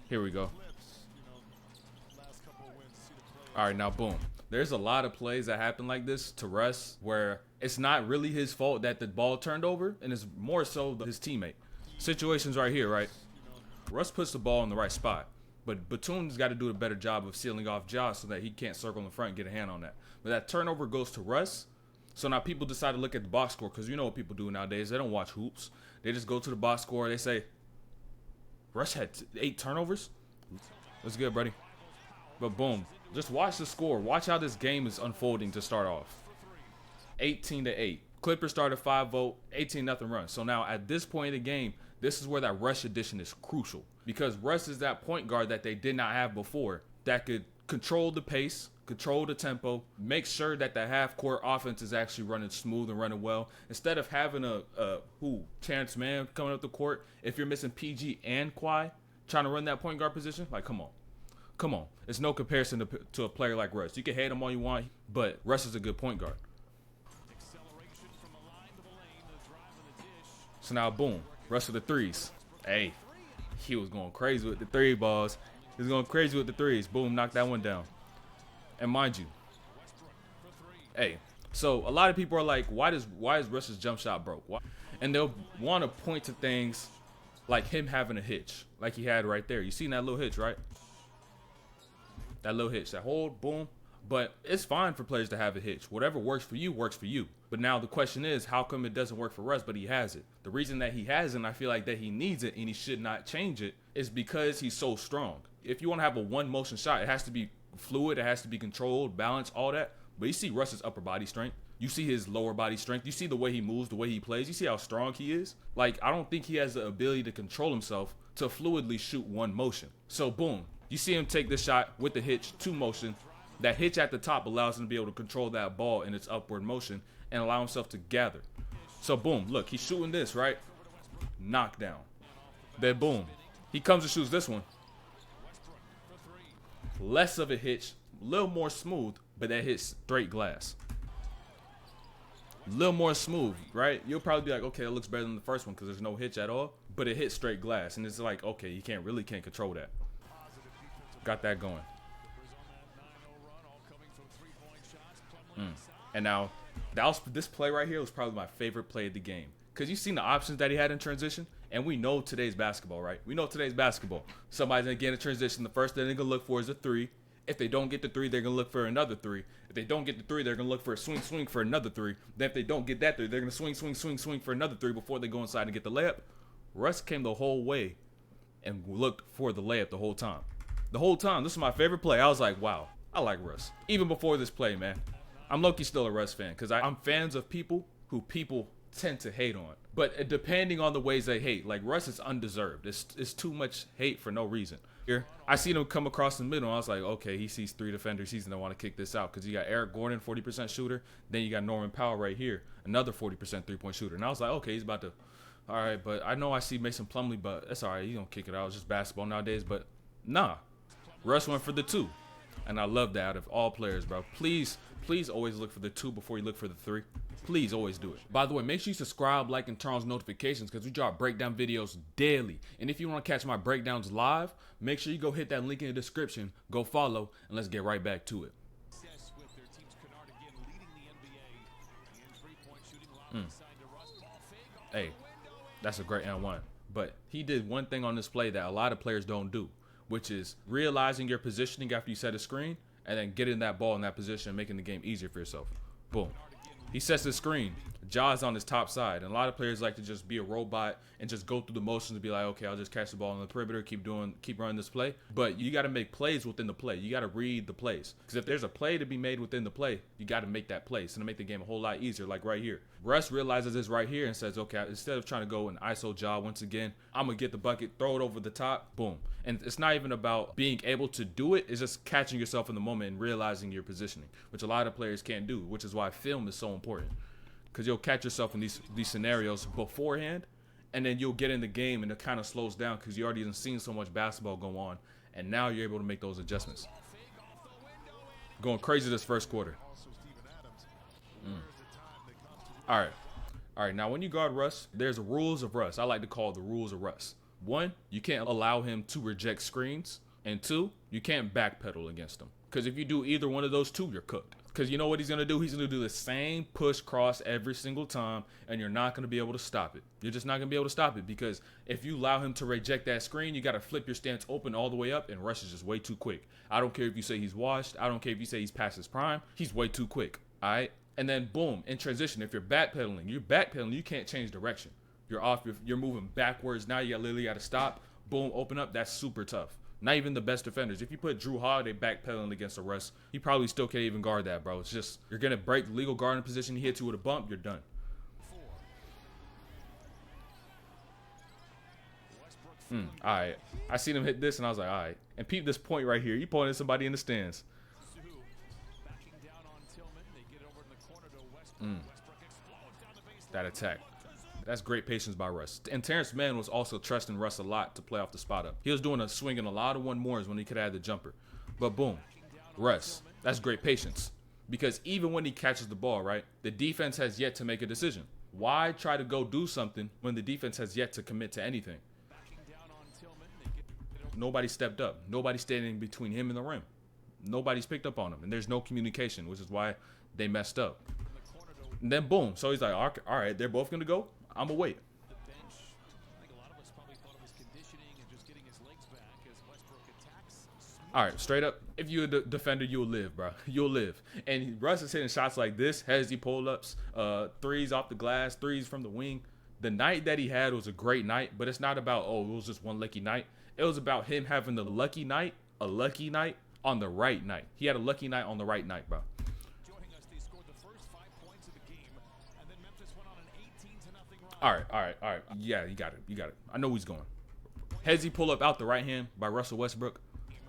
Here we go. All right, now boom. There's a lot of plays that happen like this to Russ where it's not really his fault that the ball turned over, and it's more so his teammate. Situations right here, right? Russ puts the ball in the right spot, but Batum's got to do a better job of sealing off Josh so that he can't circle in front and get a hand on that. But that turnover goes to Russ, so now people decide to look at the box score because you know what people do nowadays. They don't watch hoops. They just go to the box score. They say, Russ had 8 turnovers? That's good, buddy. But boom, just watch the score. Watch how this game is unfolding to start off. 18-8. Clippers started 5-0, 18-0 run. So now at this point in the game, this is where that rush addition is crucial because Russ is that point guard that they did not have before that could control the pace, control the tempo, make sure that the half-court offense is actually running smooth and running well. Instead of having Terrence Mann coming up the court, if you're missing PG and Kawhi trying to run that point guard position, like, come on. Come on. It's no comparison to a player like Russ. You can hate him all you want, but Russ is a good point guard. So now, boom. Russ with the threes. Hey, he was going crazy with the 3 balls. He was going crazy with the threes. Boom, knocked that one down. And mind you, hey, so a lot of people are like, why is Russ's jump shot broke? Why? And they'll want to point to things like him having a hitch, like he had right there. You seen that little hitch, right? That little hitch, that hold, boom. But it's fine for players to have a hitch. Whatever works for you, works for you. But now the question is, how come it doesn't work for Russ, but he has it? The reason that he has it, and I feel like that he needs it, and he should not change it, is because he's so strong. If you want to have a one-motion shot, it has to be fluid, it has to be controlled, balanced, all that. But you see Russ's upper body strength. You see his lower body strength. You see the way he moves, the way he plays. You see how strong he is. Like, I don't think he has the ability to control himself to fluidly shoot one motion. So, boom. You see him take this shot with the hitch, 2 motion. That hitch at the top allows him to be able to control that ball in its upward motion and allow himself to gather. So, boom. Look, he's shooting this, right? Knockdown. Then, boom. He comes and shoots this one. Less of a hitch, a little more smooth, but that hits straight glass. A little more smooth, right? You'll probably be like, okay, it looks better than the first one because there's no hitch at all. But it hits straight glass, and it's like, okay, you can't control that. Got that going. And now, this play right here was probably my favorite play of the game. Because you've seen the options that he had in transition, and we know today's basketball, right? We know today's basketball. Somebody's going to get in transition. The first thing they're going to look for is a 3. If they don't get the 3, they're going to look for another 3. If they don't get the 3, they're going to look for a swing for another 3. Then if they don't get that 3, they're going to swing for another 3 before they go inside and get the layup. Russ came the whole way and looked for the layup the whole time. The whole time. This is my favorite play. I was like, wow, I like Russ. Even before this play, man. I'm low-key still a Russ fan because I'm fans of people who people tend to hate on. But depending on the ways they hate, like Russ is undeserved. It's too much hate for no reason. Here, I seen him come across the middle, and I was like, okay, he sees 3 defenders. He's going to want to kick this out because you got Eric Gordon, 40% shooter. Then you got Norman Powell right here, another 40% three-point shooter. And I was like, okay, he's about to, all right, but I know I see Mason Plumlee, but that's all right. He's going to kick it out. It's just basketball nowadays. But nah, Russ went for the 2. And I love that out of all players, bro. Please always look for the 2 before you look for the 3. Please always do it. By the way, make sure you subscribe, like, and turn on notifications because we drop breakdown videos daily. And if you want to catch my breakdowns live, make sure you go hit that link in the description, go follow, and let's get right back to it. Hey, that's a great N1. But he did one thing on this play that a lot of players don't do, which is realizing your positioning after you set a screen and then getting that ball in that position and making the game easier for yourself. Boom. He sets the screen. Ja's on his top side. And a lot of players like to just be a robot and just go through the motions and be like, okay, I'll just catch the ball on the perimeter, keep running this play. But you got to make plays within the play. You got to read the plays. Because if there's a play to be made within the play, you got to make that play. So to make the game a whole lot easier, like right here. Russ realizes this right here and says, okay, instead of trying to go and ISO Ja once again, I'm going to get the bucket, throw it over the top, boom. And it's not even about being able to do it. It's just catching yourself in the moment and realizing your positioning, which a lot of players can't do, which is why film is so important. Because you'll catch yourself in these scenarios beforehand, and then you'll get in the game and it kind of slows down because you already done seen so much basketball go on, and now you're able to make those adjustments. Going crazy this first quarter. All right. Now when you guard Russ, there's rules of Russ. I like to call the rules of Russ. One, you can't allow him to reject screens. And two, you can't backpedal against him. Because if you do either one of those two, you're cooked. Because you know what he's going to do? He's going to do the same push cross every single time, and you're not going to be able to stop it. You're just not going to be able to stop it, because if you allow him to reject that screen, you got to flip your stance open all the way up, and Russ is just way too quick. I don't care if you say he's washed. I don't care if you say he's past his prime. He's way too quick, all right? And then, boom, in transition, if you're backpedaling, you can't change direction. You're off. You're moving backwards. Now you literally got to stop. Boom, open up. That's super tough. Not even the best defenders. If you put Drew Holiday backpedaling against a Russ, he probably still can't even guard that, bro. It's just, you're going to break the legal guarding position. He hits you with a bump, you're done. All right. I seen him hit this, and I was like, all right. And peep this point right here. You pointing at somebody in the stands. That attack. That's great patience by Russ. And Terrence Mann was also trusting Russ a lot to play off the spot up. He was doing swinging a lot of 1-mores when he could have the jumper. But boom, Russ, that's great patience. Because even when he catches the ball, right, the defense has yet to make a decision. Why try to go do something when the defense has yet to commit to anything? Nobody stepped up. Nobody's standing between him and the rim. Nobody's picked up on him. And there's no communication, which is why they messed up. And then boom. So he's like, all right, they're both going to go. I'm going to wait. All right, straight up, if you're a defender, you'll live, bro. You'll live. And Russ is hitting shots like this, hezzy pull-ups, threes off the glass, threes from the wing. The night that he had was a great night, but it's not about, oh, it was just one lucky night. It was about him having the lucky night, a lucky night on the right night. He had a lucky night on the right night, bro. All right. Yeah, you got it. I know he's going. Hezzy pull up out the right hand by Russell Westbrook.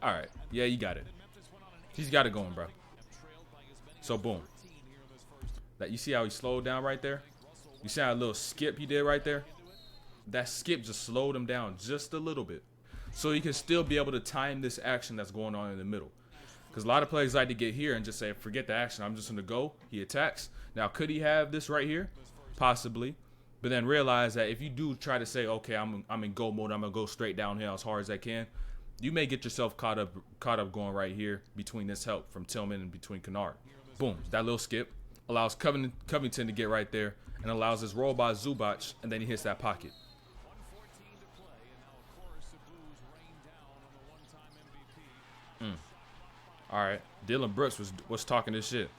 All right. Yeah, you got it. He's got it going, bro. So, boom. You see how he slowed down right there? You see how a little skip he did right there? That skip just slowed him down just a little bit. So he can still be able to time this action that's going on in the middle. Because a lot of players like to get here and just say, forget the action. I'm just going to go. He attacks. Now, could he have this right here? Possibly. But then realize that if you do try to say, okay, I'm in go mode, I'm going to go straight downhill as hard as I can, you may get yourself caught up going right here between this help from Tillman and between Kennard. Boom. That little skip allows Covington to get right there and allows this roll by Zubac, and then he hits that pocket. All right. Dylan Brooks was talking this shit.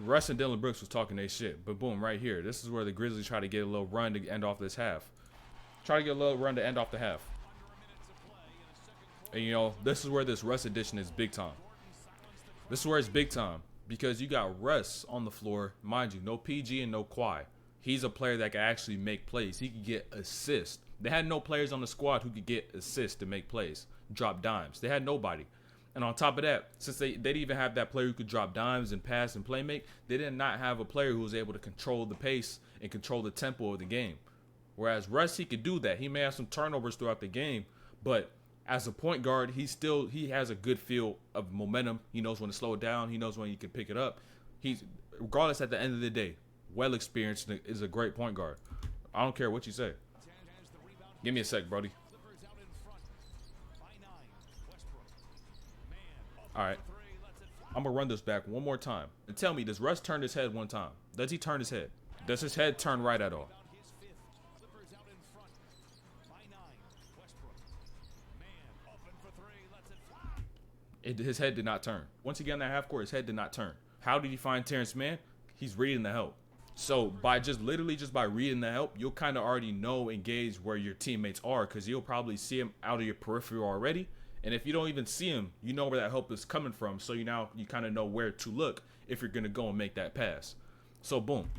Russ and Dylan Brooks was talking their shit. But boom, right here. This is where the Grizzlies try to get a little run to end off this half. Try to get a little run to end off the half. And, you know, this is where this Russ edition is big time. This is where it's big time. Because you got Russ on the floor. Mind you, no PG and no Kawhi. He's a player that can actually make plays. He could get assists. They had no players on the squad who could get assists to make plays. Drop dimes. They had nobody. And on top of that, since they didn't even have that player who could drop dimes and pass and play make, they did not have a player who was able to control the pace and control the tempo of the game. Whereas Russ, he could do that. He may have some turnovers throughout the game, but as a point guard, he has a good feel of momentum. He knows when to slow it down. He knows when he can pick it up. He's, regardless, at the end of the day, well experienced, is a great point guard. I don't care what you say. Give me a sec, Brody. All right, I'm going to run this back one more time. And tell me, does Russ turn his head one time? Does he turn his head? Does his head turn right at all? His head did not turn. Once he got in that half court, his head did not turn. How did he find Terrence Mann? He's reading the help. So by just by reading the help, you'll kind of already know and gauge where your teammates are, because you'll probably see him out of your peripheral already. And if you don't even see him, you know where that help is coming from. So you kind of know where to look if you're going to go and make that pass. So boom,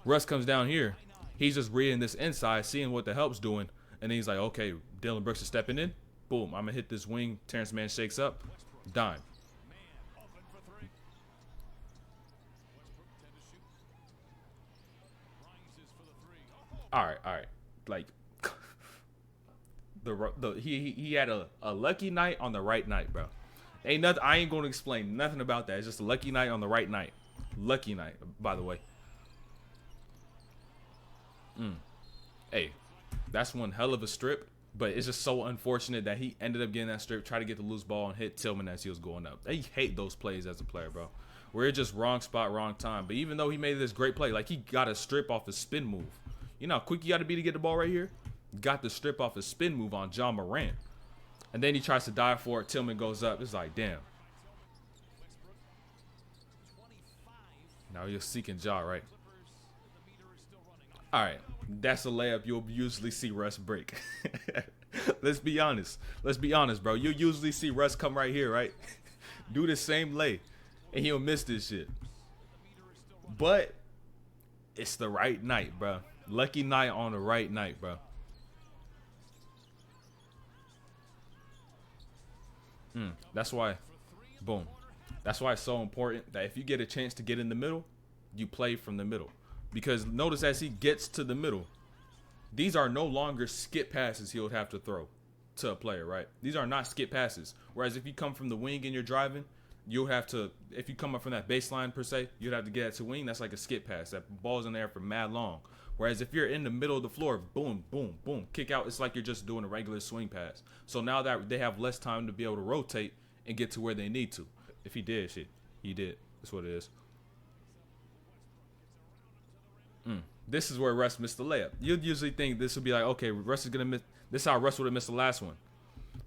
Russ comes down here. He's just reading this inside, seeing what the help's doing. And then he's like, okay, Dylan Brooks is stepping in. Boom, I'm going to hit this wing. Terrence Mann shakes up. Dime. All right. Like, he had a lucky night on the right night, bro. Ain't nothing. I ain't going to explain nothing about that. It's just a lucky night on the right night. Lucky night, by the way. Hey, That's one hell of a strip. But it's just so unfortunate that he ended up getting that strip, tried to get the loose ball, and hit Tillman as he was going up. I hate those plays as a player, bro. Where it's just wrong spot, wrong time. But even though he made this great play, like he got a strip off a spin move. You know how quick you got to be to get the ball right here? Got the strip off a spin move on John Morant. And then he tries to dive for it. Tillman goes up. It's like, damn. Now you're seeking Ja, right? All right. That's a layup you'll usually see Russ break. Let's be honest. Let's be honest, bro. You usually see Russ come right here, right? Do the same lay, and he'll miss this shit. But it's the right night, bro. Lucky night on the right night, bro. That's why, boom. That's why it's so important that if you get a chance to get in the middle, you play from the middle. Because notice as he gets to the middle, these are no longer skip passes he would have to throw to a player, right? These are not skip passes. Whereas if you come from the wing and you're driving, you'll have to, if you come up from that baseline per se, you'd have to get it to wing. That's like a skip pass. That ball's in there for mad long. Whereas if you're in the middle of the floor, boom, boom, boom, kick out, it's like you're just doing a regular swing pass. So now that they have less time to be able to rotate and get to where they need to. If he did, shit, he did. That's what it is. This is where Russ missed the layup. You'd usually think this would be like, okay, Russ is going to miss. This is how Russ would have missed the last one.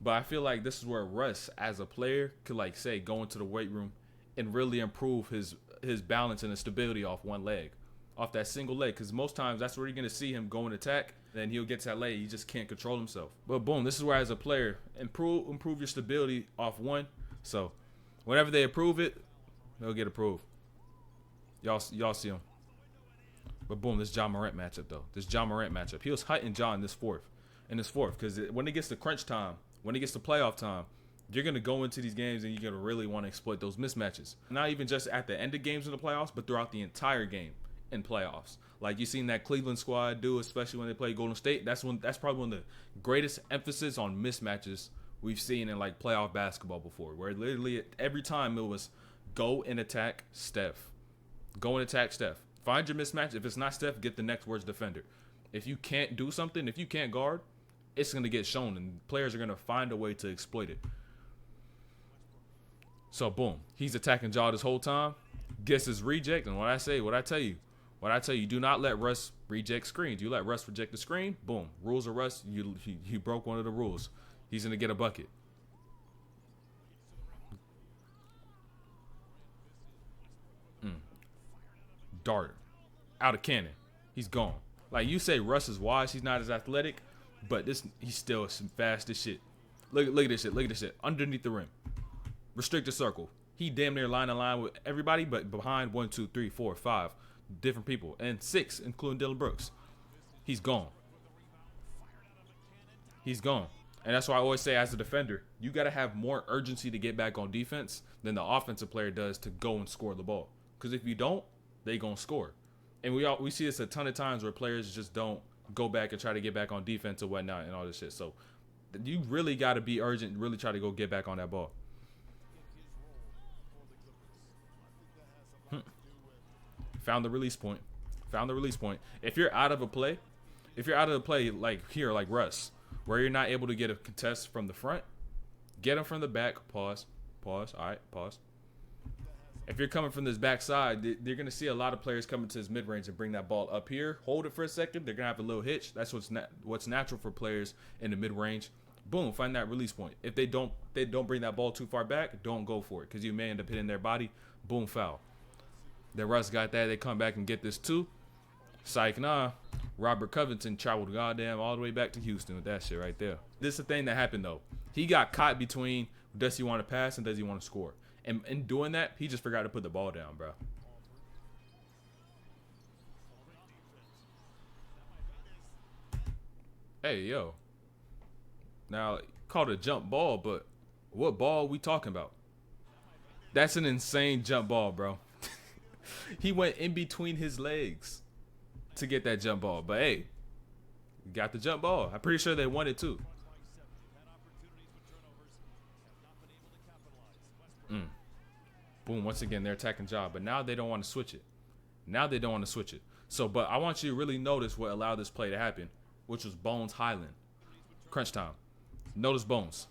But I feel like this is where Russ, as a player, could, like, say, go into the weight room and really improve his balance and his stability off one leg, off that single leg. Because most times that's where you're going to see him go and attack. Then he'll get to that leg. He just can't control himself. But boom, this is where, as a player, improve your stability off one. So whenever they approve it, they'll get approved. Y'all see him. But boom, this John Morant matchup, though. This John Morant matchup. He was hunting John in this fourth. Because when it gets to crunch time, when it gets to playoff time, you're going to go into these games and you're going to really want to exploit those mismatches. Not even just at the end of games in the playoffs, but throughout the entire game in playoffs. Like you seen that Cleveland squad do, especially when they play Golden State. That's probably one of the greatest emphasis on mismatches we've seen in like playoff basketball before. Where literally every time it was go and attack Steph. Go and attack Steph. Find your mismatch. If it's not Steph, get the next worst defender. If you can't do something, if you can't guard, it's going to get shown, and players are going to find a way to exploit it. So, boom. He's attacking Ja this whole time. Gets his reject, and what I tell you, do not let Russ reject screens. You let Russ reject the screen, boom. Rules of Russ, you broke one of the rules. He's going to get a bucket. Dart out of cannon. He's gone. Like you say, Russ is wise. He's not as athletic, but he's still fast as shit. Look at this shit. Look at this shit. Underneath the rim. Restricted circle. He damn near line with everybody, but behind 1, 2, 3, 4, 5 different people. And 6, including Dylan Brooks. He's gone. He's gone. And that's why I always say, as a defender, you got to have more urgency to get back on defense than the offensive player does to go and score the ball. Because if you don't, they gonna score. And we see this a ton of times where players just don't go back and try to get back on defense or whatnot and all this shit. So you really got to be urgent and really try to go get back on that ball. Found the release point. If you're out of a play, like here, like Russ, where you're not able to get a contest from the front, get him from the back. Pause. All right, pause. If you're coming from this backside, they're going to see a lot of players coming to this mid-range and bring that ball up here. Hold it for a second. They're going to have a little hitch. That's what's natural for players in the mid-range. Boom, find that release point. If they don't bring that ball too far back, don't go for it because you may end up hitting their body. Boom, foul. Then Russ got that. They come back and get this too. Psych, nah. Robert Covington traveled goddamn all the way back to Houston with that shit right there. This is the thing that happened, though. He got caught between does he want to pass and does he want to score. And in doing that, he just forgot to put the ball down, bro. Hey, yo. Now, called a jump ball, but what ball we talking about? That's an insane jump ball, bro. He went in between his legs to get that jump ball. But, hey, got the jump ball. I'm pretty sure they won it, too. Boom, once again, they're attacking Ja, but now they don't want to switch it. So, but I want you to really notice what allowed this play to happen. which was Bones Highland. Crunch time. Notice Bones.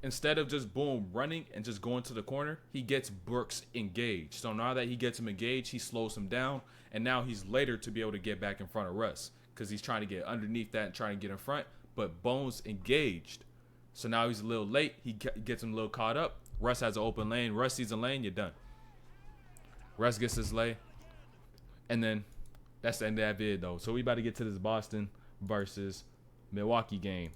Instead of just boom running and just going to the corner, he gets Brooks engaged. So now that he gets him engaged, he slows him down, and now he's later to be able to get back in front of Russ because he's trying to get underneath that and trying to get in front. But Bones engaged, so now he's a little late. He gets him a little caught up. Russ has an open lane. Russ sees a lane. You're done. Russ gets his lay, and then that's the end of that vid though. So we about to get to this Boston versus Milwaukee game.